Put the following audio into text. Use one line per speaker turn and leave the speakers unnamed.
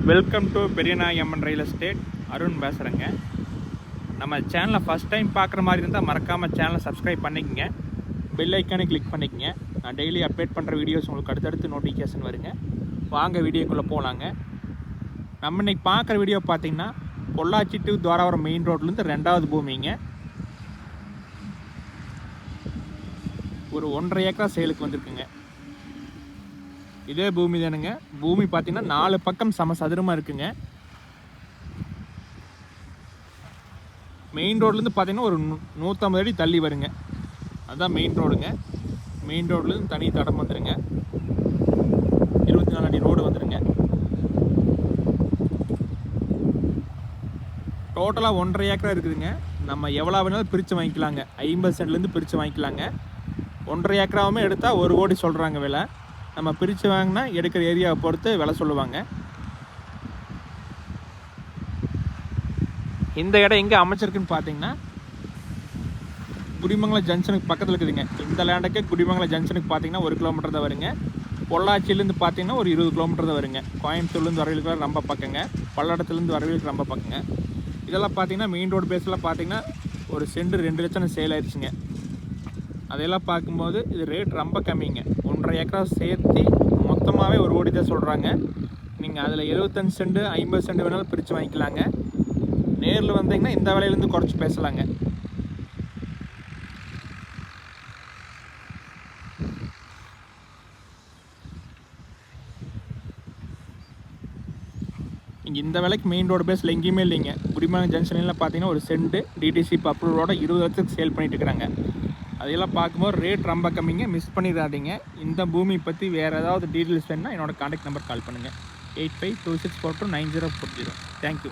Welcome to Periyanayamman real estate. Arun பேசுகிறேங்க. நம்ம சேனலை ஃபஸ்ட் டைம் பார்க்குற மாதிரி இருந்தால் மறக்காமல் சேனலை சப்ஸ்கிரைப் பண்ணிக்கங்க. பெல் ஐக்கானை கிளிக் பண்ணிக்கங்க. நான் டெய்லி அப்டேட் பண்ணுற வீடியோஸ் உங்களுக்கு அடுத்தடுத்து நோட்டிஃபிகேஷன் வருங்க. வாங்க வீடியோக்குள்ளே போகலாங்க. நம்ம இன்றைக்கி பார்க்குற வீடியோ பார்த்திங்கன்னா பொள்ளாச்சி டு துவாராபுரம் மெயின் ரோட்லேருந்து 2வது பூமிங்க. ஒரு 1.5 ஏக்கரா சேலுக்கு வந்திருக்குங்க. இதே பூமி தானுங்க. பூமி பார்த்தீங்கன்னா 4 பக்கம் சம சதுரமாக இருக்குங்க. மெயின் ரோட்லேருந்து பார்த்தீங்கன்னா ஒரு 150 அடி தள்ளி வருங்க. அதுதான் மெயின் ரோடுங்க. மெயின் ரோட்லேருந்து தனி தடம் வந்துடுங்க. 24 அடி ரோடு வந்துடுங்க. டோட்டலாக 1.5 ஏக்கரா இருக்குதுங்க. நம்ம எவ்வளோ வேணாலும் பிரித்து வாங்கிக்கலாங்க. 50 சென்ட்லேருந்து பிரித்து வாங்கிக்கலாங்க. 1.5 ஏக்கராவுமே எடுத்தால் 1 கோடி சொல்கிறாங்க விலை. நம்ம பிரித்து வாங்கினா எடுக்கிற ஏரியாவை பொறுத்து விலை சொல்லுவாங்க. இந்த இடம் எங்கே அமைச்சிருக்குன்னு பார்த்தீங்கன்னா குடிமங்கலம் ஜங்ஷனுக்கு பக்கத்தில் இருக்குதுங்க. இந்த லேண்டுக்கு குடிமங்கலம் ஜங்ஷனுக்கு பார்த்தீங்கன்னா 1 கிலோமீட்டர் தான் வருங்க. பொள்ளாச்சியிலேருந்து பார்த்தீங்கன்னா ஒரு 20 கிலோமீட்டர் தான் வருங்க. கோயம்புத்தூர்லேருந்து வரவேலுக்கு ரொம்ப பக்கங்க. பல்லடத்துலேருந்து வரவேலுக்கு ரொம்ப பக்கங்க. இதெல்லாம் பார்த்தீங்கன்னா மெயின் ரோடு பேஸில் பார்த்தீங்கன்னா ஒரு சென்ட் 2 லட்சம் சேல் ஆயிடுச்சுங்க. அதெல்லாம் பார்க்கும்போது இது ரேட் ரொம்ப கம்மிங்க. 1.5 ஏக்கரா சேர்த்து மொத்தமாகவே 1 கோடி தான் சொல்கிறாங்க. நீங்கள் அதில் 75 சென்ட் 50 சென்ட் வேணாலும் பிரித்து வாங்கிக்கலாங்க. நேரில் வந்தீங்கன்னா இந்த விலையிலேருந்து குறைச்சி பேசலாங்க. இங்கே இந்த விலைக்கு மெயின் ரோடு பேஸில் எங்கேயுமே இல்லைங்க. குடிமங்கலம் ஜங்ஷன்லாம் பார்த்தீங்கன்னா ஒரு சென்ட் டிடிசி அப்ரூவோட 20 லட்சத்துக்கு சேல் பண்ணிட்டு இருக்கிறாங்க. அதெல்லாம் பார்க்கும்போது ரேட் ரொம்ப கம்மிங்க. மிஸ் பண்ணிடாதீங்க. இந்த பூமி பற்றி வேறு ஏதாவது டீட்டெயில்ஸ் வேணுன்னா என்னோடய கான்டாக்ட் நம்பர் கால் பண்ணுங்கள். 8526429040. தேங்க்யூ.